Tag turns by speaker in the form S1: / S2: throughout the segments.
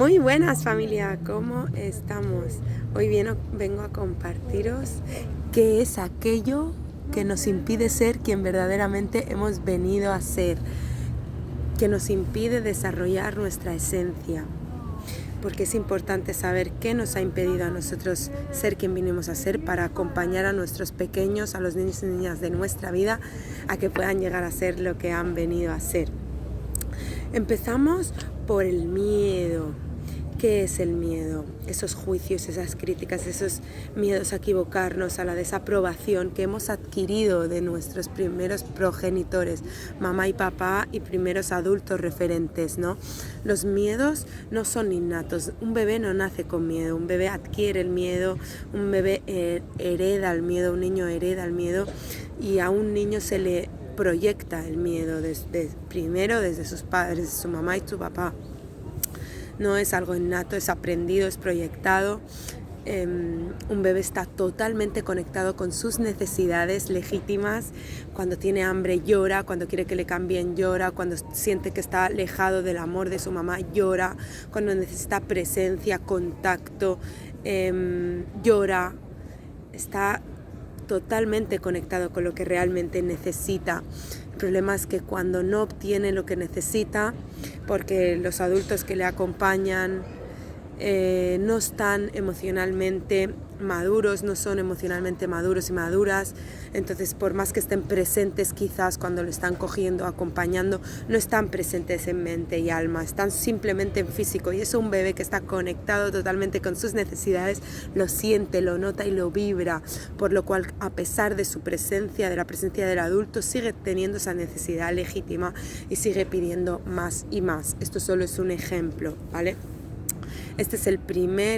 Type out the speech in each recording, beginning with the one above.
S1: Muy buenas familia, ¿cómo estamos? Hoy vengo a compartiros qué es aquello que nos impide ser quien verdaderamente hemos venido a ser, que nos impide desarrollar nuestra esencia. Porque es importante saber qué nos ha impedido a nosotros ser quien vinimos a ser para acompañar a nuestros pequeños, a los niños y niñas de nuestra vida, a que puedan llegar a ser lo que han venido a ser. Empezamos por el miedo. ¿Qué es el miedo? Esos juicios, esas críticas, esos miedos a equivocarnos, a la desaprobación que hemos adquirido de nuestros primeros progenitores, mamá y papá y primeros adultos referentes, ¿no? Los miedos no son innatos. Un bebé no nace con miedo, un bebé adquiere el miedo, un bebé hereda el miedo, un niño hereda el miedo y a un niño se le proyecta el miedo primero desde sus padres, su mamá y su papá. No es algo innato, es aprendido, es proyectado. Un bebé está totalmente conectado con sus necesidades legítimas. Cuando tiene hambre llora, cuando quiere que le cambien llora, cuando siente que está alejado del amor de su mamá llora, cuando necesita presencia, contacto, llora. Está totalmente conectado con lo que realmente necesita. El problema es que cuando no obtiene lo que necesita, porque los adultos que le acompañan no están emocionalmente maduros, no son emocionalmente maduros y maduras, entonces por más que estén presentes quizás cuando lo están cogiendo, acompañando, no están presentes en mente y alma, están simplemente en físico, y eso un bebé que está conectado totalmente con sus necesidades lo siente, lo nota y lo vibra, por lo cual a pesar de su presencia, de la presencia del adulto, sigue teniendo esa necesidad legítima y sigue pidiendo más y más. Esto solo es un ejemplo, ¿vale? Esta es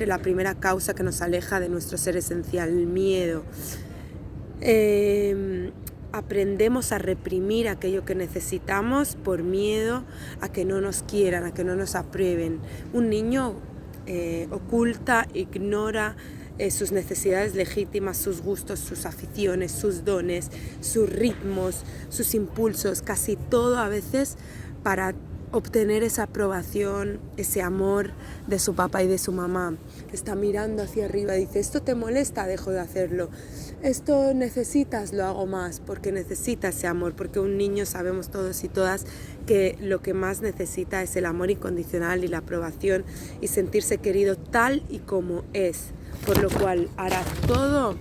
S1: la primera causa que nos aleja de nuestro ser esencial, el miedo. Aprendemos a reprimir aquello que necesitamos por miedo a que no nos quieran, a que no nos aprueben. Un niño oculta, ignora sus necesidades legítimas, sus gustos, sus aficiones, sus dones, sus ritmos, sus impulsos, casi todo a veces para obtener esa aprobación, ese amor de su papá y de su mamá. Está mirando hacia arriba y dice: esto te molesta, dejo de hacerlo. Esto necesitas, lo hago más, porque necesita ese amor, porque un niño, sabemos todos y todas que lo que más necesita es el amor incondicional y la aprobación y sentirse querido tal y como es, por lo cual hará todo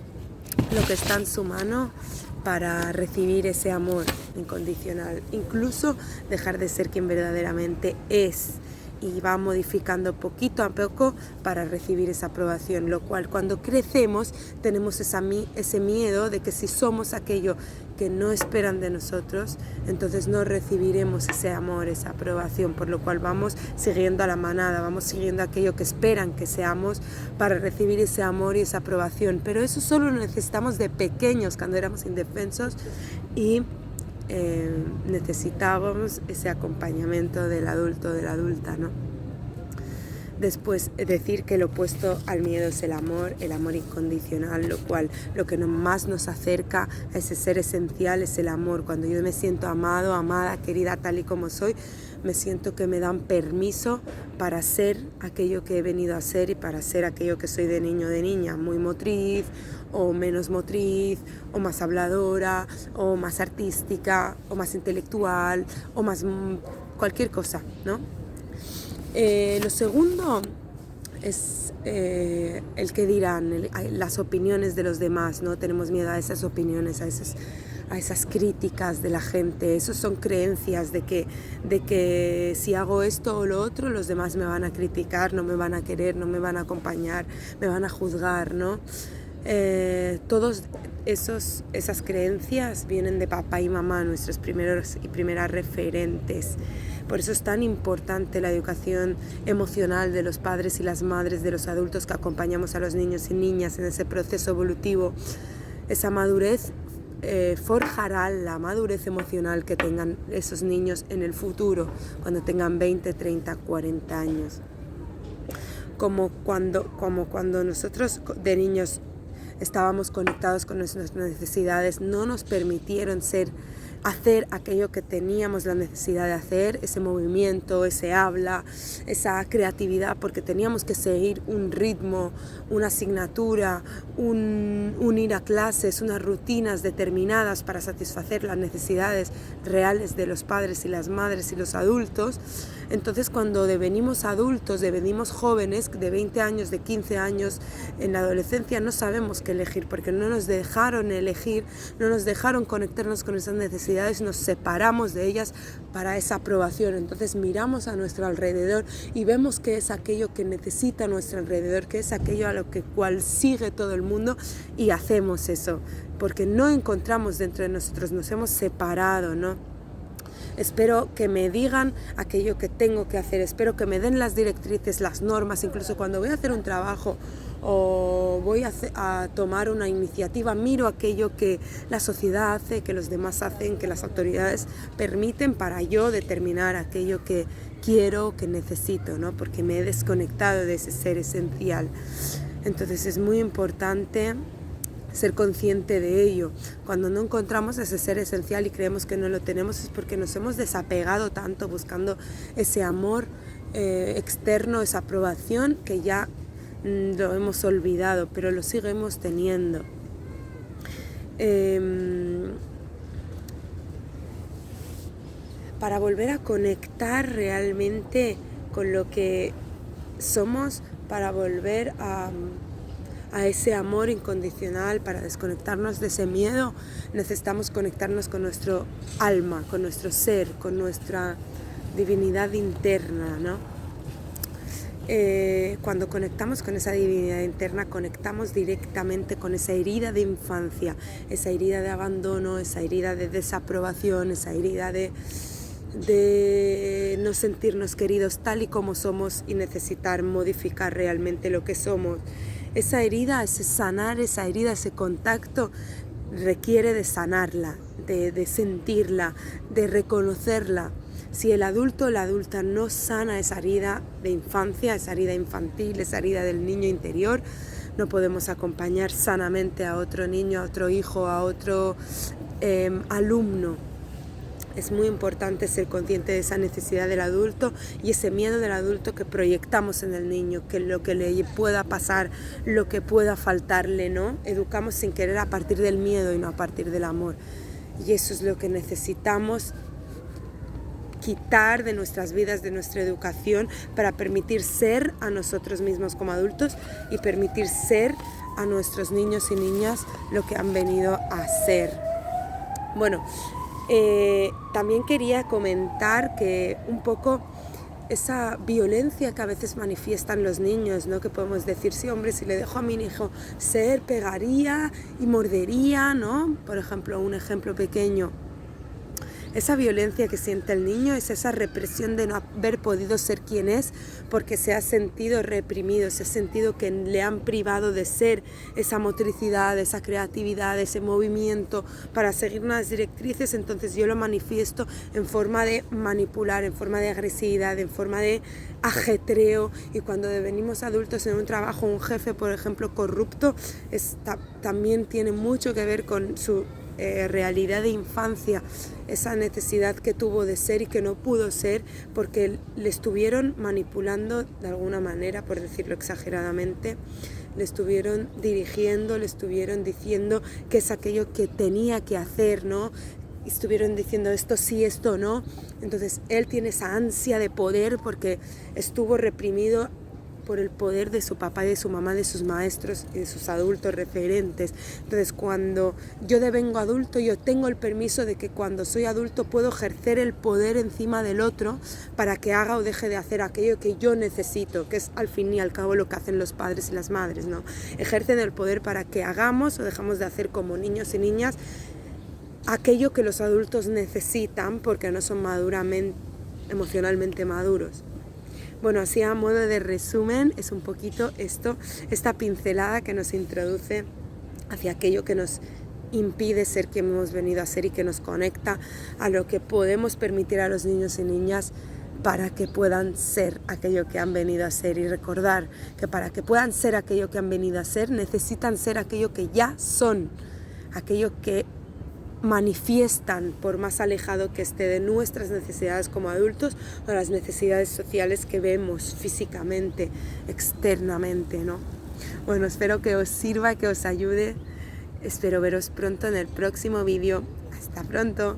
S1: lo que está en su mano para recibir ese amor incondicional, incluso dejar de ser quien verdaderamente es, y va modificando poquito a poco para recibir esa aprobación, lo cual cuando crecemos tenemos ese miedo de que si somos aquello que no esperan de nosotros, entonces no recibiremos ese amor, esa aprobación, por lo cual vamos siguiendo a la manada, vamos siguiendo aquello que esperan que seamos para recibir ese amor y esa aprobación, pero eso solo lo necesitamos de pequeños, cuando éramos indefensos y necesitábamos ese acompañamiento del adulto, de la adulta, ¿no? Después, decir que lo opuesto al miedo es el amor incondicional, lo cual lo que más nos acerca a ese ser esencial es el amor. Cuando yo me siento amado, amada, querida tal y como soy, me siento que me dan permiso para ser aquello que he venido a ser y para ser aquello que soy de niño o de niña, muy motriz o menos motriz, o más habladora, o más artística, o más intelectual, o más cualquier cosa, ¿no? Lo segundo es el que dirán, las opiniones de los demás, ¿no? Tenemos miedo a esas opiniones, a esas críticas de la gente. Esas son creencias de que si hago esto o lo otro, los demás me van a criticar, no me van a querer, no me van a acompañar, me van a juzgar, ¿no? Todas esas creencias vienen de papá y mamá, nuestros primeros y primeras referentes. Por eso es tan importante la educación emocional de los padres y las madres, de los adultos que acompañamos a los niños y niñas en ese proceso evolutivo. Esa madurez forjará la madurez emocional que tengan esos niños en el futuro, cuando tengan 20, 30, 40 años. Como cuando nosotros de niños estábamos conectados con nuestras necesidades, no nos permitieron ser hacer aquello que teníamos la necesidad de hacer, ese movimiento, ese habla, esa creatividad, porque teníamos que seguir un ritmo, una asignatura, un ir a clases, unas rutinas determinadas para satisfacer las necesidades reales de los padres y las madres y los adultos. Entonces, cuando devenimos adultos, devenimos jóvenes de 20 años, de 15 años, en la adolescencia no sabemos qué elegir, porque no nos dejaron elegir, no nos dejaron conectarnos con esas necesidades, nos separamos de ellas para esa aprobación. Entonces miramos a nuestro alrededor y vemos que es aquello que necesita nuestro alrededor, que es aquello a lo cual sigue todo el mundo, y hacemos eso, porque no encontramos dentro de nosotros, nos hemos separado, ¿no? Espero que me digan aquello que tengo que hacer, espero que me den las directrices, las normas, incluso cuando voy a hacer un trabajo o voy a tomar una iniciativa, miro aquello que la sociedad hace, que los demás hacen, que las autoridades permiten para yo determinar aquello que quiero, que necesito, ¿no? Porque me he desconectado de ese ser esencial. Entonces es muy importante ser consciente de ello. Cuando no encontramos ese ser esencial y creemos que no lo tenemos, es porque nos hemos desapegado tanto buscando ese amor externo, esa aprobación, que ya lo hemos olvidado, pero lo seguimos teniendo. Para volver a conectar realmente con lo que somos, para volver a ese amor incondicional, para desconectarnos de ese miedo, necesitamos conectarnos con nuestro alma, con nuestro ser, con nuestra divinidad interna, ¿no? Cuando conectamos con esa divinidad interna, conectamos directamente con esa herida de infancia, esa herida de abandono, esa herida de desaprobación, esa herida de no sentirnos queridos tal y como somos y necesitar modificar realmente lo que somos. Esa herida, ese sanar, esa herida, ese contacto requiere de sanarla, de sentirla, de reconocerla. Si el adulto o la adulta no sana esa herida de infancia, esa herida infantil, esa herida del niño interior, no podemos acompañar sanamente a otro niño, a otro hijo, a otro alumno. Es muy importante ser consciente de esa necesidad del adulto y ese miedo del adulto que proyectamos en el niño, que lo que le pueda pasar, lo que pueda faltarle, ¿no? Educamos sin querer a partir del miedo y no a partir del amor. Y eso es lo que necesitamos quitar de nuestras vidas, de nuestra educación, para permitir ser a nosotros mismos como adultos y permitir ser a nuestros niños y niñas lo que han venido a ser. Bueno, también quería comentar que un poco esa violencia que a veces manifiestan los niños, ¿no? Que podemos decir, sí, hombre, si le dejo a mi hijo ser, pegaría y mordería, ¿no? Por ejemplo, un ejemplo pequeño. Esa violencia que siente el niño es esa represión de no haber podido ser quien es, porque se ha sentido reprimido, se ha sentido que le han privado de ser esa motricidad, esa creatividad, ese movimiento para seguir unas directrices. Entonces yo lo manifiesto en forma de manipular, en forma de agresividad, en forma de ajetreo. Y cuando devenimos adultos en un trabajo, un jefe, por ejemplo, corrupto, también tiene mucho que ver con su realidad de infancia, esa necesidad que tuvo de ser y que no pudo ser porque le estuvieron manipulando de alguna manera, por decirlo exageradamente, le estuvieron dirigiendo, le estuvieron diciendo que es aquello que tenía que hacer, ¿no? Estuvieron diciendo esto sí, esto no. Entonces él tiene esa ansia de poder porque estuvo reprimido por el poder de su papá y de su mamá, de sus maestros y de sus adultos referentes. Entonces, cuando yo devengo adulto, yo tengo el permiso de que cuando soy adulto puedo ejercer el poder encima del otro para que haga o deje de hacer aquello que yo necesito, que es al fin y al cabo lo que hacen los padres y las madres, ¿no? Ejercen el poder para que hagamos o dejamos de hacer como niños y niñas aquello que los adultos necesitan porque no son emocionalmente maduros. Bueno, así a modo de resumen, es un poquito esta pincelada que nos introduce hacia aquello que nos impide ser quien hemos venido a ser y que nos conecta a lo que podemos permitir a los niños y niñas para que puedan ser aquello que han venido a ser. Y recordar que para que puedan ser aquello que han venido a ser, necesitan ser aquello que ya son, aquello que manifiestan, por más alejado que esté de nuestras necesidades como adultos o las necesidades sociales que vemos físicamente, externamente, ¿no? Bueno, espero que os sirva, que os ayude. Espero veros pronto en el próximo vídeo. Hasta pronto.